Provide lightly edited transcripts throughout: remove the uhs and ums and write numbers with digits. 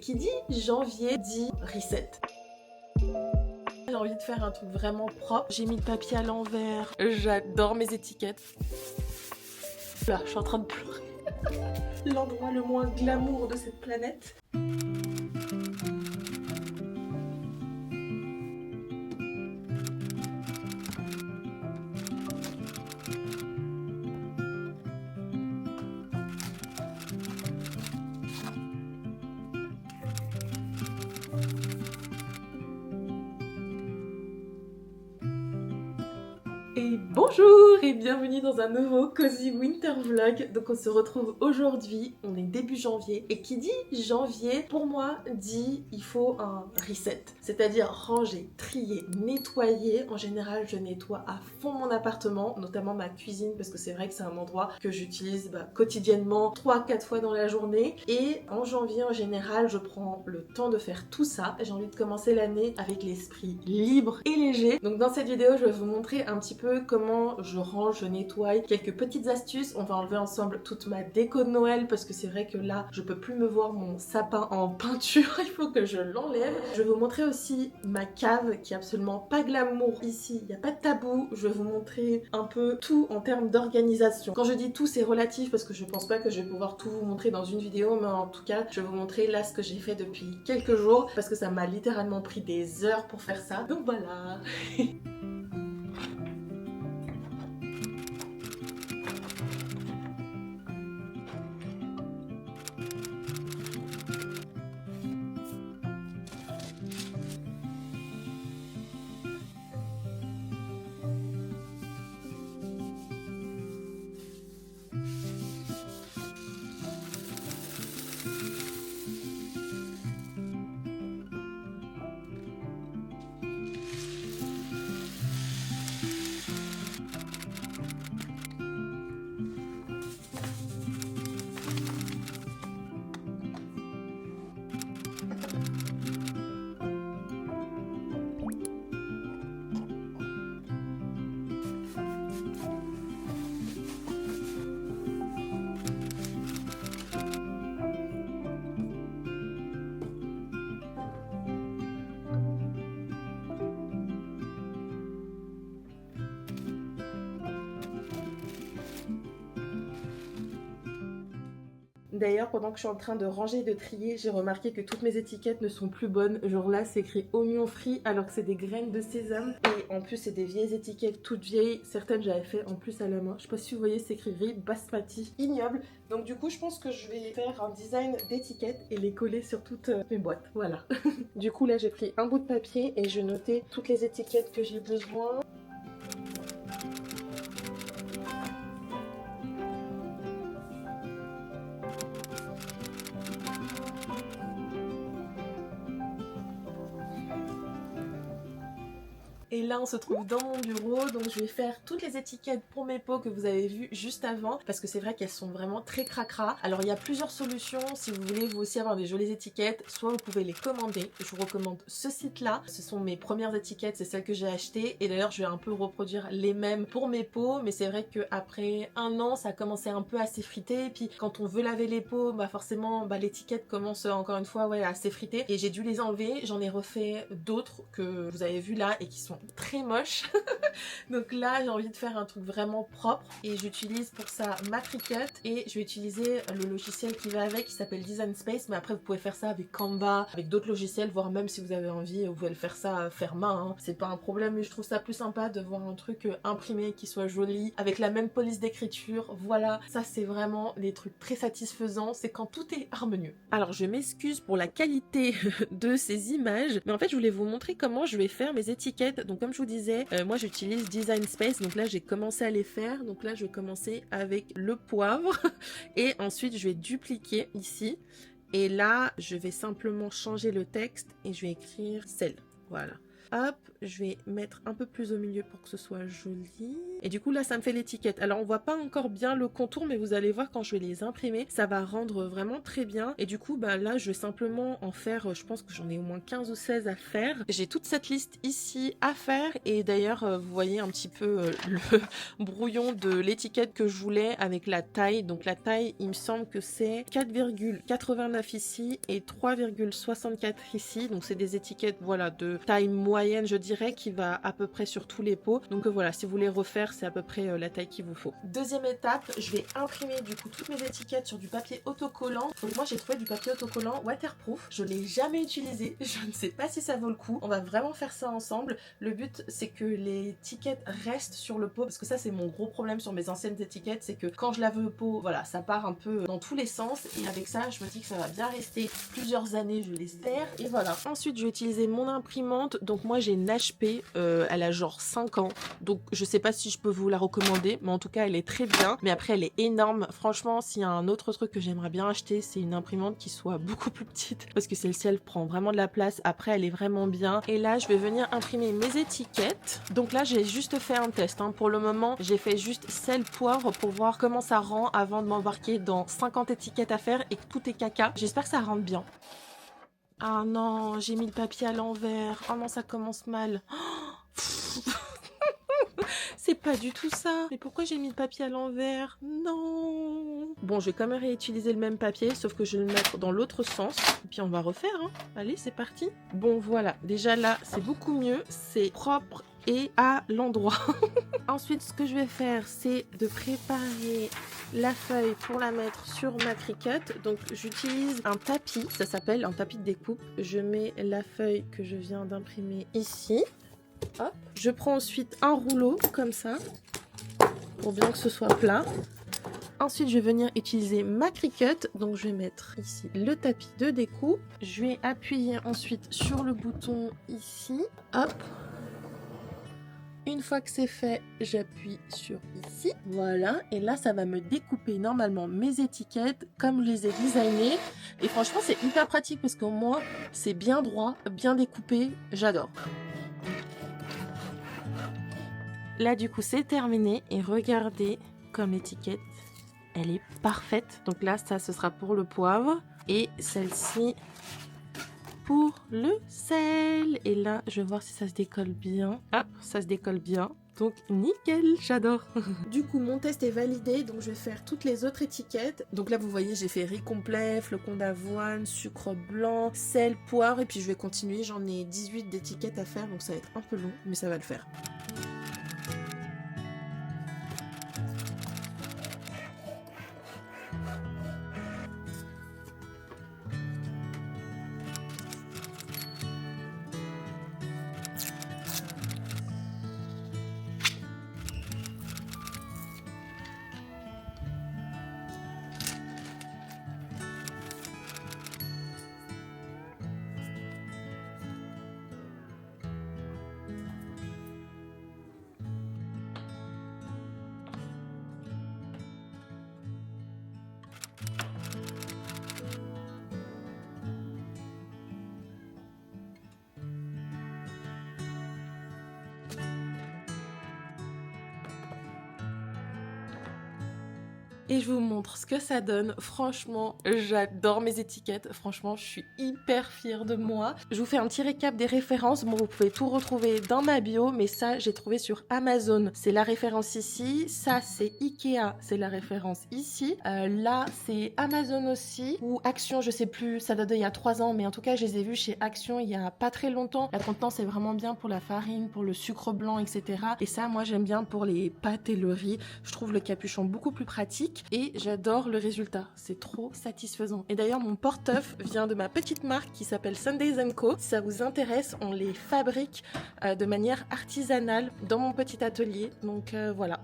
Qui dit janvier dit reset. J'ai envie de faire un truc vraiment propre. J'ai mis le papier à l'envers. J'adore mes étiquettes. Là, je suis en train de pleurer. L'endroit le moins glamour de cette planète. Et bonjour et bienvenue dans un nouveau Cozy Winter Vlog. Donc on se retrouve aujourd'hui, on est début janvier. Et qui dit janvier, pour moi, dit il faut un reset. C'est-à-dire ranger, trier, nettoyer. En général, je nettoie à fond mon appartement, notamment ma cuisine, parce que c'est vrai que c'est un endroit que j'utilise quotidiennement 3-4 fois dans la journée. Et en janvier, en général, je prends le temps de faire tout ça. J'ai envie de commencer l'année avec l'esprit libre et léger. Donc dans cette vidéo, je vais vous montrer un petit peu comment je range, je nettoie, quelques petites astuces. On va enlever ensemble toute ma déco de Noël parce que c'est vrai que là, je peux plus me voir mon sapin en peinture, il faut que je l'enlève. Je vais vous montrer aussi ma cave qui est absolument pas glamour. Ici, il n'y a pas de tabou. Je vais vous montrer un peu tout en termes d'organisation. Quand je dis tout, c'est relatif parce que je pense pas que je vais pouvoir tout vous montrer dans une vidéo, mais en tout cas, je vais vous montrer là ce que j'ai fait depuis quelques jours parce que ça m'a littéralement pris des heures pour faire ça. Donc voilà. D'ailleurs, pendant que je suis en train de ranger et de trier, j'ai remarqué que toutes mes étiquettes ne sont plus bonnes. Genre là, c'est écrit oignon frit alors que c'est des graines de sésame. Et en plus, c'est des vieilles étiquettes toutes vieilles. Certaines, j'avais fait en plus à la main. Je sais pas si vous voyez, c'est écrit riz basmati. Ignoble. Donc du coup, je pense que je vais faire un design d'étiquettes et les coller sur toutes mes boîtes. Voilà. Du coup, là, j'ai pris un bout de papier et je notais toutes les étiquettes que j'ai besoin. Et là on se trouve dans mon bureau, donc je vais faire toutes les étiquettes pour mes pots que vous avez vues juste avant parce que c'est vrai qu'elles sont vraiment très cracra. Alors il y a plusieurs solutions si vous voulez vous aussi avoir des jolies étiquettes, soit vous pouvez les commander. Je vous recommande ce site là, ce sont mes premières étiquettes, c'est celles que j'ai achetées et d'ailleurs je vais un peu reproduire les mêmes pour mes pots, mais c'est vrai qu'après un an ça a commencé un peu à s'effriter et puis quand on veut laver les pots, forcément l'étiquette commence encore une fois à s'effriter et j'ai dû les enlever. J'en ai refait d'autres que vous avez vu là et qui sont très moche. Donc là j'ai envie de faire un truc vraiment propre et j'utilise pour ça ma Cricut et je vais utiliser le logiciel qui va avec qui s'appelle Design Space, mais après vous pouvez faire ça avec Canva, avec d'autres logiciels, voire même si vous avez envie vous pouvez le faire ça faire main, hein. C'est pas un problème, mais je trouve ça plus sympa de voir un truc imprimé qui soit joli avec la même police d'écriture. Voilà, ça c'est vraiment des trucs très satisfaisants, c'est quand tout est harmonieux. Alors je m'excuse pour la qualité de ces images, mais en fait je voulais vous montrer comment je vais faire mes étiquettes. Donc comme je vous disais, moi j'utilise Design Space, donc là j'ai commencé à les faire. Donc là je vais commencer avec le poivre et ensuite je vais dupliquer ici et là je vais simplement changer le texte et je vais écrire sel. Voilà. Hop, je vais mettre un peu plus au milieu pour que ce soit joli. Et du coup là ça me fait l'étiquette. Alors on voit pas encore bien le contour, mais vous allez voir quand je vais les imprimer, ça va rendre vraiment très bien. Et du coup bah là je vais simplement en faire, je pense que j'en ai au moins 15 ou 16 à faire. J'ai toute cette liste ici à faire, et d'ailleurs vous voyez un petit peu le brouillon de l'étiquette que je voulais avec la taille. Donc la taille, il me semble que c'est 4,89 ici et 3,64 ici. Donc c'est des étiquettes voilà de taille moyenne, je dirais, qui va à peu près sur tous les pots. Donc voilà, si vous voulez refaire, c'est à peu près la taille qu'il vous faut. Deuxième étape, je vais imprimer du coup toutes mes étiquettes sur du papier autocollant. Donc moi j'ai trouvé du papier autocollant waterproof. Je l'ai jamais utilisé, je ne sais pas si ça vaut le coup. On va vraiment faire ça ensemble. Le but c'est que les étiquettes restent sur le pot, parce que ça c'est mon gros problème sur mes anciennes étiquettes, c'est que quand je lave le pot, voilà, ça part un peu dans tous les sens, et avec ça je me dis que ça va bien rester plusieurs années, je l'espère. Et voilà. Ensuite je vais utiliser mon imprimante. Donc moi j'ai une HP, elle a genre 5 ans, donc je sais pas si je peux vous la recommander, mais en tout cas elle est très bien. Mais après elle est énorme, franchement s'il y a un autre truc que j'aimerais bien acheter, c'est une imprimante qui soit beaucoup plus petite, parce que celle-ci elle prend vraiment de la place. Après elle est vraiment bien. Et là je vais venir imprimer mes étiquettes. Donc là j'ai juste fait un test, hein. Pour le moment j'ai fait juste sel, poivre pour voir comment ça rend avant de m'embarquer dans 50 étiquettes à faire et que tout est caca. J'espère que ça rentre bien. Ah non, j'ai mis le papier à l'envers. Oh non, ça commence mal. C'est pas du tout ça. Mais pourquoi j'ai mis le papier à l'envers? Non. Bon, je vais quand même réutiliser le même papier, sauf que je vais le mettre dans l'autre sens. Et puis on va refaire, hein. Allez, c'est parti. Bon, voilà. Déjà là, c'est beaucoup mieux. C'est propre et à l'endroit. Ensuite, ce que je vais faire, c'est de préparer la feuille pour la mettre sur ma Cricut. Donc j'utilise un tapis, ça s'appelle un tapis de découpe. Je mets la feuille que je viens d'imprimer ici. Hop. Je prends ensuite un rouleau comme ça pour bien que ce soit plat. Ensuite je vais venir utiliser ma Cricut, donc je vais mettre ici le tapis de découpe. Je vais appuyer ensuite sur le bouton ici. Hop. Une fois que c'est fait, j'appuie sur ici. Voilà, et là ça va me découper normalement mes étiquettes comme je les ai designées. Et franchement c'est hyper pratique parce qu'au moins c'est bien droit, bien découpé, j'adore. Là du coup c'est terminé, et regardez comme l'étiquette elle est parfaite. Donc là ça ce sera pour le poivre, et celle-ci pour le sel. Et là je vais voir si ça se décolle bien. Ah, ça se décolle bien, donc nickel, j'adore. Du coup mon test est validé, donc je vais faire toutes les autres étiquettes. Donc là vous voyez j'ai fait riz complet, flocons d'avoine, sucre blanc, sel, poire, et puis je vais continuer. J'en ai 18 d'étiquettes à faire, donc ça va être un peu long, mais ça va le faire. Et je vous montre ce que ça donne. Franchement, j'adore mes étiquettes. Franchement, je suis hyper fière de moi. Je vous fais un petit récap des références. Bon, vous pouvez tout retrouver dans ma bio, mais ça, j'ai trouvé sur Amazon. C'est la référence ici. Ça, c'est Ikea. C'est la référence ici. Là, c'est Amazon aussi. Ou Action, je sais plus. Ça date d'il y a 3 ans, mais en tout cas, je les ai vus chez Action il y a pas très longtemps. La contenance c'est vraiment bien pour la farine, pour le sucre blanc, etc. Et ça, moi, j'aime bien pour les pâtes et le riz. Je trouve le capuchon beaucoup plus pratique. Et j'adore le résultat, c'est trop satisfaisant. Et d'ailleurs mon porte-œuf vient de ma petite marque qui s'appelle Sundays & Co. Si ça vous intéresse, on les fabrique de manière artisanale dans mon petit atelier, donc voilà.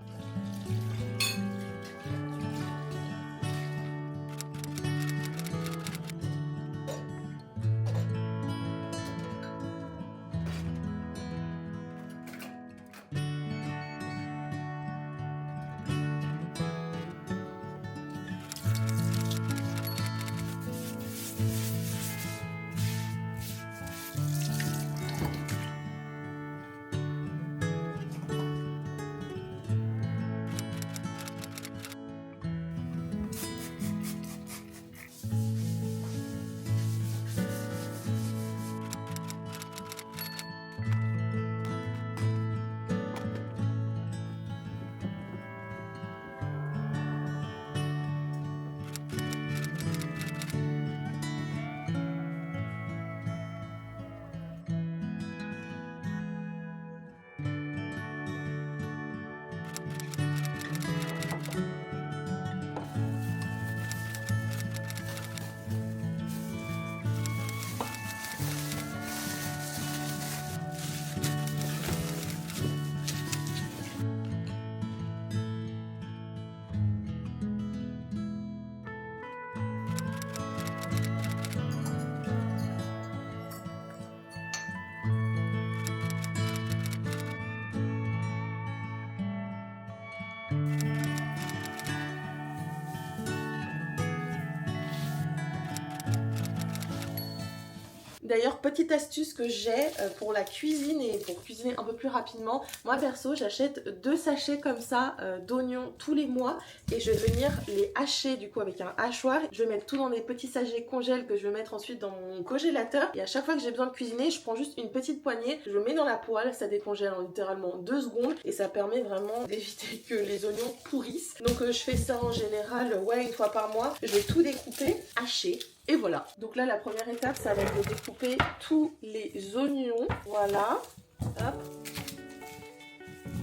D'ailleurs, petite astuce que j'ai pour la cuisine et pour cuisiner un peu plus rapidement, moi perso j'achète 2 sachets comme ça d'oignons tous les mois et je vais venir les hacher du coup avec un hachoir. Je vais mettre tout dans des petits sachets congèle que je vais mettre ensuite dans mon congélateur et à chaque fois que j'ai besoin de cuisiner, je prends juste une petite poignée, je le mets dans la poêle, ça décongèle en littéralement 2 secondes et ça permet vraiment d'éviter que les oignons pourrissent. Donc je fais ça en général, ouais, une fois par mois. Je vais tout découper, hacher. Et voilà. Donc là, la première étape, ça va être de découper tous les oignons. Voilà. Hop.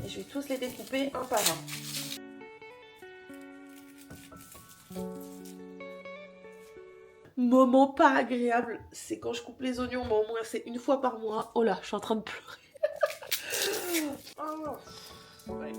Et je vais tous les découper un par un. Moment pas agréable, c'est quand je coupe les oignons, mais au moins c'est une fois par mois. Oh là, je suis en train de pleurer. Oh. Ouais.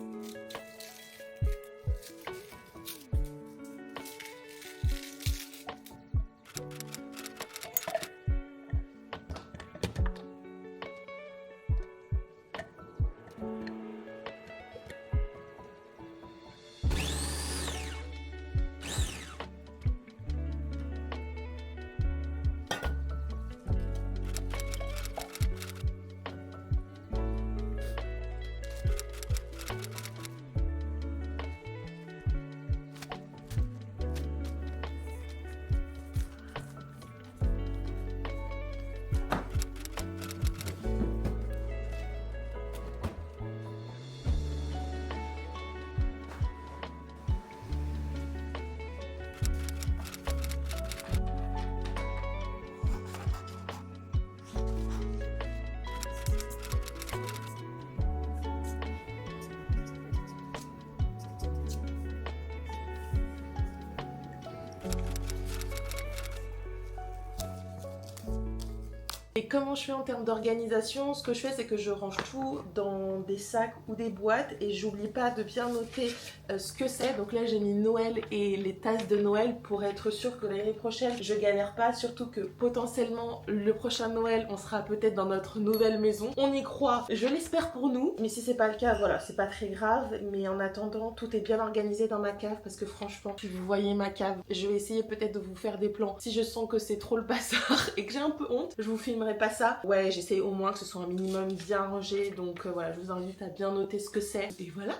Et comment je fais en termes d'organisation? Ce que je fais, c'est que je range tout dans des sacs ou des boîtes et j'oublie pas de bien noter ce que c'est. Donc là, j'ai mis Noël et les tasses de Noël pour être sûre que l'année prochaine, je galère pas. Surtout que potentiellement, le prochain Noël, on sera peut-être dans notre nouvelle maison. On y croit, je l'espère pour nous. Mais si c'est pas le cas, voilà, c'est pas très grave. Mais en attendant, tout est bien organisé dans ma cave parce que franchement, si vous voyez ma cave, je vais essayer peut-être de vous faire des plans. Si je sens que c'est trop le bazar et que j'ai un peu honte, je vous filmerai pas ça. Ouais, j'essaie au moins que ce soit un minimum bien rangé. Donc voilà, je vous invite à bien noter ce que c'est. Et voilà.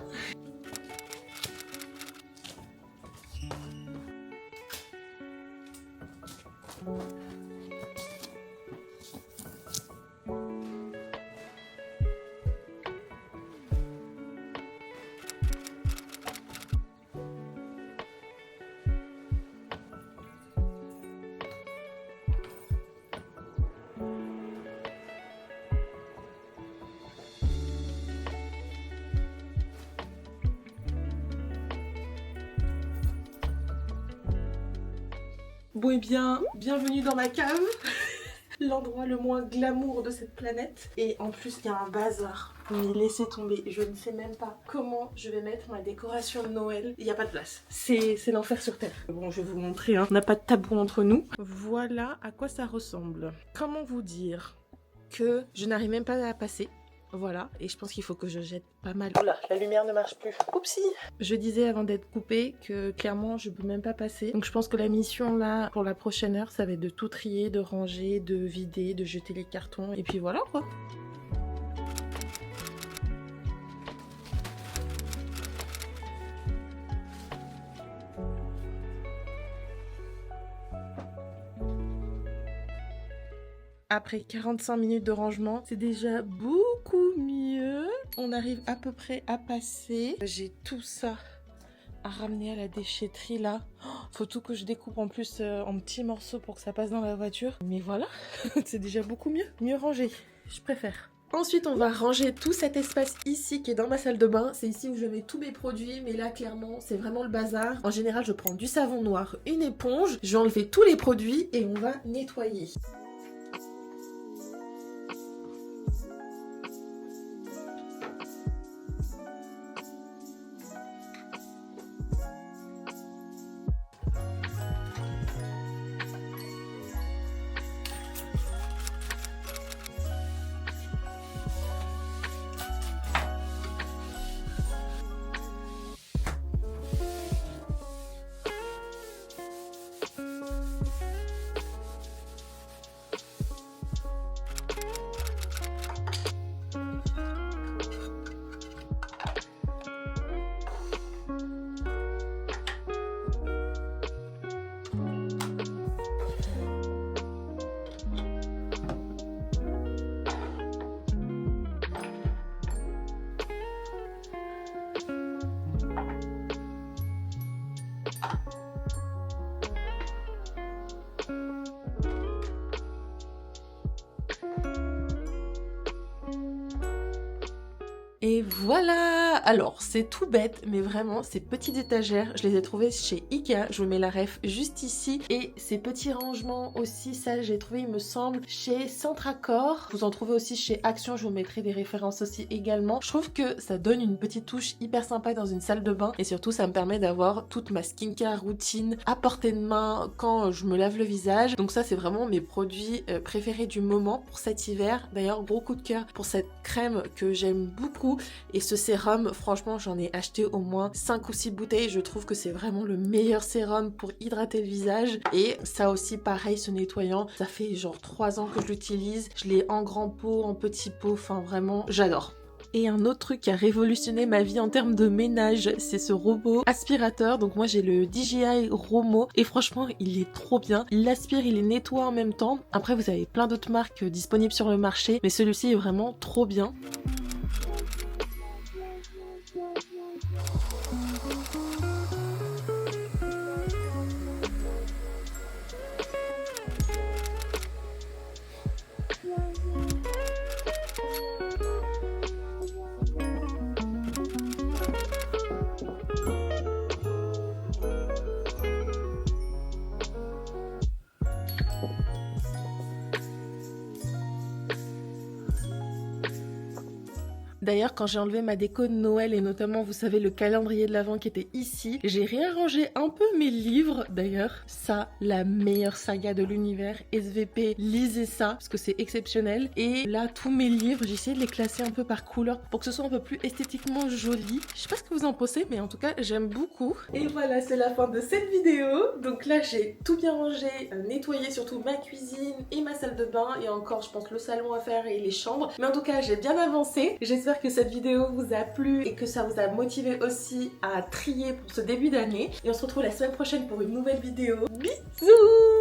Bon et bien, bienvenue dans ma cave. L'endroit le moins glamour de cette planète. Et en plus, il y a un bazar. Mais laissez tomber, je ne sais même pas comment je vais mettre ma décoration de Noël. Il n'y a pas de place. C'est l'enfer sur terre. Bon, je vais vous montrer, hein. On n'a pas de tabou entre nous. Voilà à quoi ça ressemble. Comment vous dire que je n'arrive même pas à passer. Voilà, et je pense qu'il faut que je jette pas mal. Oula, la lumière ne marche plus. Oupsie. Je disais avant d'être coupée que clairement je peux même pas passer. Donc je pense que la mission là, pour la prochaine heure, ça va être de tout trier, de ranger, de vider, de jeter les cartons. Et puis voilà quoi. Après 45 minutes de rangement, c'est déjà beaucoup mieux. On arrive à peu près à passer. J'ai tout ça à ramener à la déchetterie là. Oh, faut tout que je découpe en plus en petits morceaux pour que ça passe dans la voiture. Mais voilà, c'est déjà beaucoup mieux. Mieux rangé, je préfère. Ensuite, on va ranger tout cet espace ici qui est dans ma salle de bain. C'est ici où je mets tous mes produits, mais là, clairement, c'est vraiment le bazar. En général, je prends du savon noir, une éponge, je vais enlever tous les produits et on va nettoyer. Et voilà! Alors, c'est tout bête, mais vraiment, ces petites étagères, je les ai trouvées chez Ikea. Je vous mets la ref juste ici. Et ces petits rangements aussi, ça, j'ai trouvé, il me semble, chez Centracor. Vous en trouvez aussi chez Action, je vous mettrai des références aussi également. Je trouve que ça donne une petite touche hyper sympa dans une salle de bain. Et surtout, ça me permet d'avoir toute ma skincare routine à portée de main quand je me lave le visage. Donc ça, c'est vraiment mes produits préférés du moment pour cet hiver. D'ailleurs, gros coup de cœur pour cette crème que j'aime beaucoup. Et ce sérum, franchement, j'en ai acheté au moins 5 ou 6 bouteilles. Je trouve que c'est vraiment le meilleur sérum pour hydrater le visage. Et ça aussi, pareil, ce nettoyant, ça fait genre 3 ans que je l'utilise. Je l'ai en grand pot, en petit pot, enfin vraiment, j'adore. Et un autre truc qui a révolutionné ma vie en termes de ménage, c'est ce robot aspirateur. Donc moi j'ai le DJI Romo et franchement il est trop bien. Il aspire, il les nettoie en même temps. Après vous avez plein d'autres marques disponibles sur le marché, mais celui-ci est vraiment trop bien. D'ailleurs, quand j'ai enlevé ma déco de Noël et notamment, vous savez, le calendrier de l'Avent qui était ici, j'ai réarrangé un peu mes livres. D'ailleurs, ça, la meilleure saga de l'univers, SVP, lisez ça parce que c'est exceptionnel. Et là, tous mes livres, j'ai essayé de les classer un peu par couleur pour que ce soit un peu plus esthétiquement joli. Je sais pas ce que vous en pensez, mais en tout cas, j'aime beaucoup. Et voilà, c'est la fin de cette vidéo. Donc là, j'ai tout bien rangé, nettoyé surtout ma cuisine et ma salle de bain et encore, je pense, le salon à faire et les chambres. Mais en tout cas, j'ai bien avancé. J'espère que cette vidéo vous a plu et que ça vous a motivé aussi à trier pour ce début d'année. Et on se retrouve la semaine prochaine pour une nouvelle vidéo. Bisous!